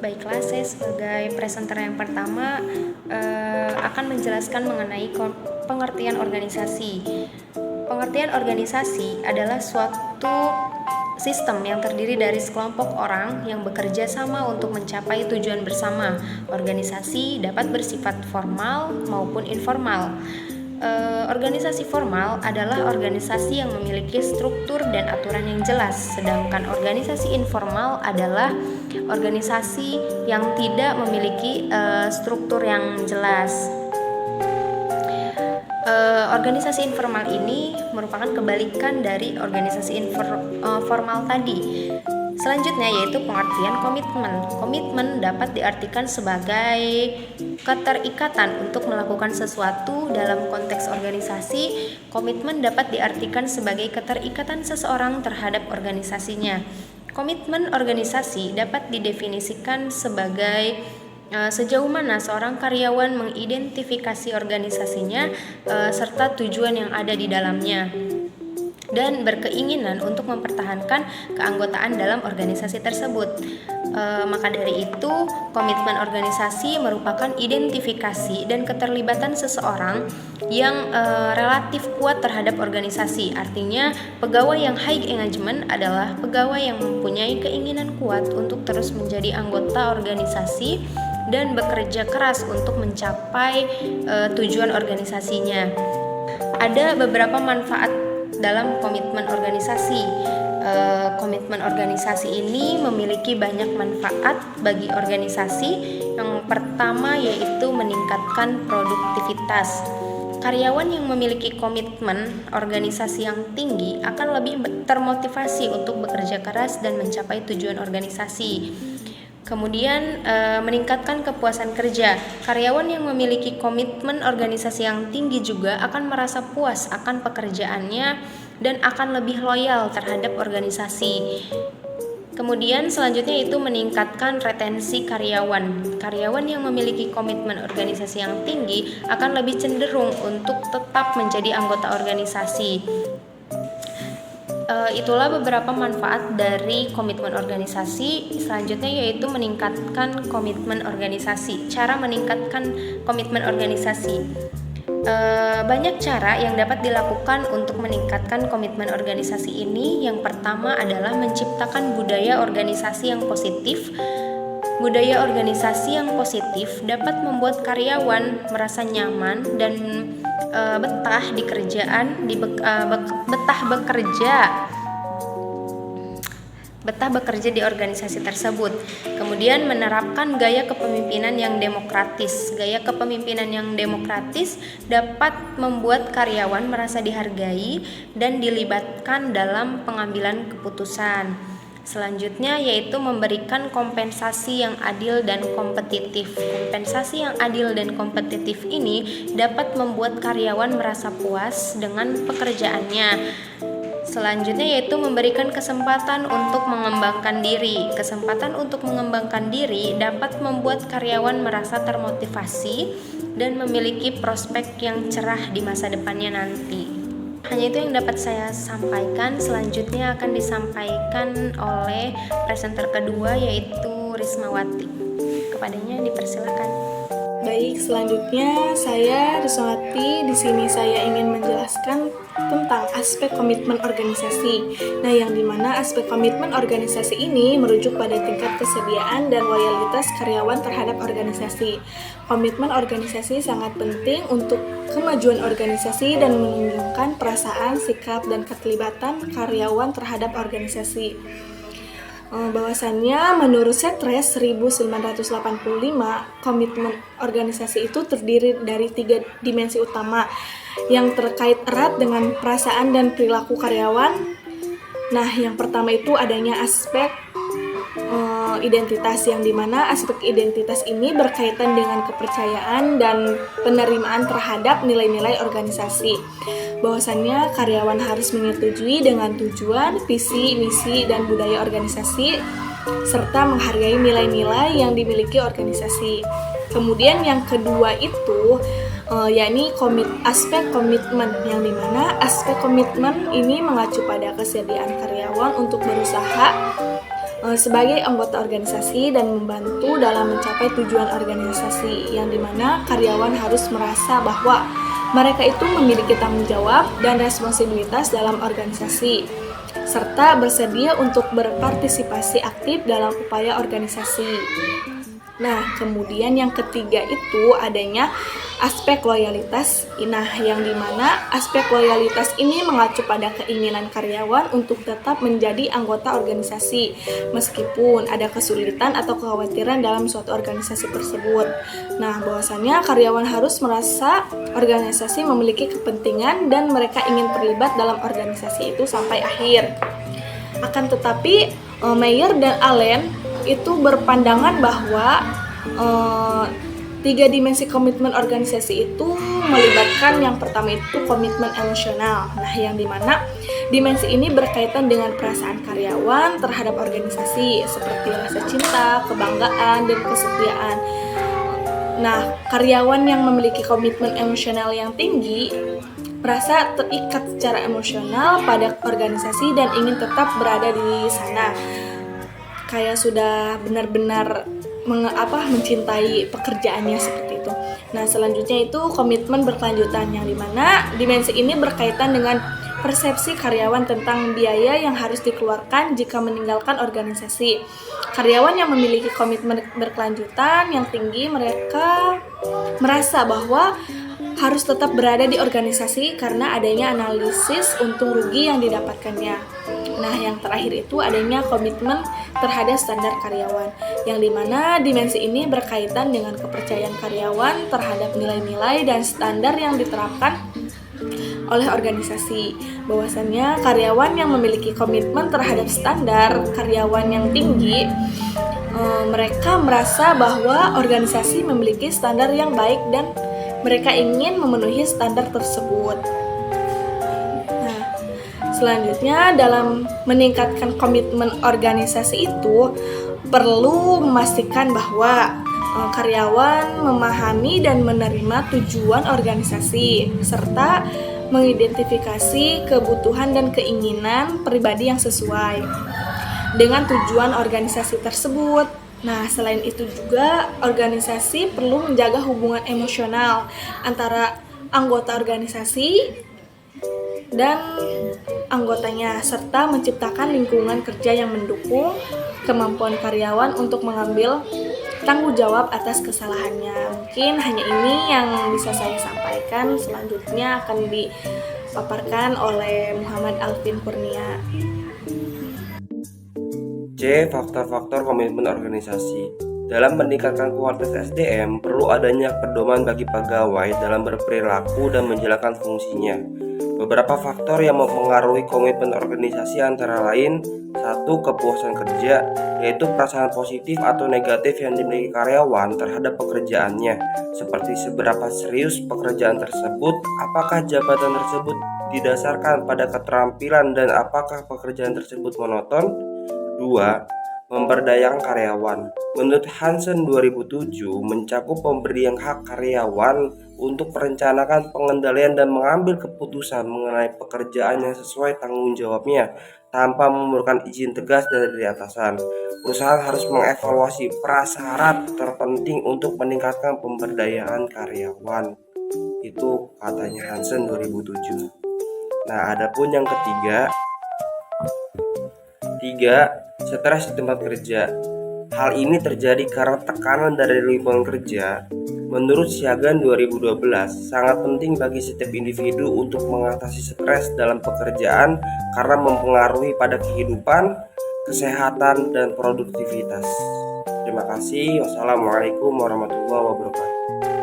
Baiklah, saya sebagai presenter yang pertama akan menjelaskan mengenai pengertian organisasi. Pengertian organisasi adalah suatu sistem yang terdiri dari sekelompok orang yang bekerja sama untuk mencapai tujuan bersama. Organisasi dapat bersifat formal maupun informal. Organisasi formal adalah organisasi yang memiliki struktur dan aturan yang jelas, sedangkan organisasi informal adalah organisasi yang tidak memiliki struktur yang jelas. Organisasi informal ini merupakan kebalikan dari organisasi formal tadi. Selanjutnya yaitu pengertian komitmen. Komitmen dapat diartikan sebagai keterikatan untuk melakukan sesuatu dalam konteks organisasi. Komitmen dapat diartikan sebagai keterikatan seseorang terhadap organisasinya. Komitmen organisasi dapat didefinisikan sebagai sejauh mana seorang karyawan mengidentifikasi organisasinya serta tujuan yang ada di dalamnya dan berkeinginan untuk mempertahankan keanggotaan dalam organisasi tersebut. Maka dari itu, komitmen organisasi merupakan identifikasi dan keterlibatan seseorang yang relatif kuat terhadap organisasi. Artinya, pegawai yang high engagement adalah pegawai yang mempunyai keinginan kuat untuk terus menjadi anggota organisasi dan bekerja keras untuk mencapai tujuan organisasinya. Ada beberapa manfaat dalam komitmen organisasi. Komitmen organisasi ini memiliki banyak manfaat bagi organisasi. Yang pertama yaitu meningkatkan produktivitas. Karyawan yang memiliki komitmen organisasi yang tinggi akan lebih termotivasi untuk bekerja keras dan mencapai tujuan organisasi. Kemudian meningkatkan kepuasan kerja. Karyawan yang memiliki komitmen organisasi yang tinggi juga akan merasa puas akan pekerjaannya dan akan lebih loyal terhadap organisasi. Kemudian selanjutnya itu meningkatkan retensi karyawan. Karyawan yang memiliki komitmen organisasi yang tinggi akan lebih cenderung untuk tetap menjadi anggota organisasi. Itulah beberapa manfaat dari komitmen organisasi. Selanjutnya yaitu meningkatkan komitmen organisasi. Cara meningkatkan komitmen organisasi. Banyak cara yang dapat dilakukan untuk meningkatkan komitmen organisasi ini. Yang pertama adalah menciptakan budaya organisasi yang positif. Budaya organisasi yang positif dapat membuat karyawan merasa nyaman dan betah bekerja di organisasi tersebut. Kemudian menerapkan gaya kepemimpinan yang demokratis. Gaya kepemimpinan yang demokratis dapat membuat karyawan merasa dihargai dan dilibatkan dalam pengambilan keputusan. Selanjutnya yaitu memberikan kompensasi yang adil dan kompetitif. Kompensasi yang adil dan kompetitif ini dapat membuat karyawan merasa puas dengan pekerjaannya. Selanjutnya yaitu memberikan kesempatan untuk mengembangkan diri. Kesempatan untuk mengembangkan diri dapat membuat karyawan merasa termotivasi dan memiliki prospek yang cerah di masa depannya nanti. Hanya itu yang dapat saya sampaikan. Selanjutnya akan disampaikan oleh presenter kedua yaitu Rismawati. Kepadanya dipersilakan. Baik, selanjutnya saya Rismawati. Di sini saya ingin menjelaskan tentang aspek komitmen organisasi. Nah, yang dimana aspek komitmen organisasi ini merujuk pada tingkat kesediaan dan loyalitas karyawan terhadap organisasi. Komitmen organisasi sangat penting untuk kemajuan organisasi dan menunjukkan perasaan, sikap, dan keterlibatan karyawan terhadap organisasi. Bahwasannya menurut Setres 1985, komitmen organisasi itu terdiri dari 3 dimensi utama yang terkait erat dengan perasaan dan perilaku karyawan. Nah, yang pertama itu adanya aspek identitas, yang dimana aspek identitas ini berkaitan dengan kepercayaan dan penerimaan terhadap nilai-nilai organisasi. Bahwasannya karyawan harus menyetujui dengan tujuan, visi, misi, dan budaya organisasi serta menghargai nilai-nilai yang dimiliki organisasi. Kemudian yang kedua itu yakni aspek komitmen, yang dimana aspek komitmen ini mengacu pada kesediaan karyawan untuk berusaha sebagai anggota organisasi dan membantu dalam mencapai tujuan organisasi, yang dimana karyawan harus merasa bahwa mereka itu memiliki tanggung jawab dan responsibilitas dalam organisasi, serta bersedia untuk berpartisipasi aktif dalam upaya organisasi. Nah, kemudian yang ketiga itu adanya aspek loyalitas. Nah, yang dimana aspek loyalitas ini mengacu pada keinginan karyawan untuk tetap menjadi anggota organisasi, meskipun ada kesulitan atau kekhawatiran dalam suatu organisasi tersebut. Nah, bahwasannya karyawan harus merasa organisasi memiliki kepentingan dan mereka ingin terlibat dalam organisasi itu sampai akhir. Akan tetapi, Meyer dan Allen itu berpandangan bahwa 3 dimensi komitmen organisasi itu melibatkan yang pertama itu komitmen emosional. Nah, yang dimana dimensi ini berkaitan dengan perasaan karyawan terhadap organisasi seperti rasa cinta, kebanggaan, dan kesetiaan. Nah, karyawan yang memiliki komitmen emosional yang tinggi merasa terikat secara emosional pada organisasi dan ingin tetap berada di sana. Kayak sudah benar-benar mencintai pekerjaannya seperti itu. Nah, selanjutnya itu komitmen berkelanjutan, yang dimana dimensi ini berkaitan dengan persepsi karyawan tentang biaya yang harus dikeluarkan jika meninggalkan organisasi. Karyawan yang memiliki komitmen berkelanjutan yang tinggi, mereka merasa bahwa harus tetap berada di organisasi karena adanya analisis untung rugi yang didapatkannya. Nah, yang terakhir itu adanya komitmen terhadap standar karyawan, yang dimana dimensi ini berkaitan dengan kepercayaan karyawan terhadap nilai-nilai dan standar yang diterapkan oleh organisasi. Bahwasannya karyawan yang memiliki komitmen terhadap standar karyawan yang tinggi, mereka merasa bahwa organisasi memiliki standar yang baik dan mereka ingin memenuhi standar tersebut. Nah, selanjutnya dalam meningkatkan komitmen organisasi itu perlu memastikan bahwa karyawan memahami dan menerima tujuan organisasi serta mengidentifikasi kebutuhan dan keinginan pribadi yang sesuai dengan tujuan organisasi tersebut. Nah, selain itu juga organisasi perlu menjaga hubungan emosional antara anggota organisasi dan anggotanya, serta menciptakan lingkungan kerja yang mendukung kemampuan karyawan untuk mengambil tanggung jawab atas kesalahannya. Mungkin hanya ini yang bisa saya sampaikan. Selanjutnya akan dipaparkan oleh Muhammad Alvin Kurnia. C. Faktor-faktor komitmen organisasi. Dalam meningkatkan kualitas SDM, perlu adanya pedoman bagi pegawai dalam berperilaku dan menjalankan fungsinya. Beberapa faktor yang mempengaruhi komitmen organisasi antara lain: 1. Kepuasan kerja, yaitu perasaan positif atau negatif yang dimiliki karyawan terhadap pekerjaannya, seperti seberapa serius pekerjaan tersebut, apakah jabatan tersebut didasarkan pada keterampilan, dan apakah pekerjaan tersebut monoton. 2. Memberdayakan karyawan. Menurut Hansen 2007, mencakup pemberian hak karyawan untuk merencanakan pengendalian dan mengambil keputusan mengenai pekerjaan yang sesuai tanggung jawabnya tanpa memerlukan izin tegas dari atasan. Perusahaan harus mengevaluasi prasyarat terpenting untuk meningkatkan pemberdayaan karyawan. Itu katanya Hansen 2007. Nah, adapun yang ketiga, 3. Stres di tempat kerja. Hal ini terjadi karena tekanan dari lingkungan kerja. Menurut Siagan 2012, sangat penting bagi setiap individu untuk mengatasi stres dalam pekerjaan karena mempengaruhi pada kehidupan, kesehatan, dan produktivitas. Terima kasih. Wassalamualaikum warahmatullahi wabarakatuh.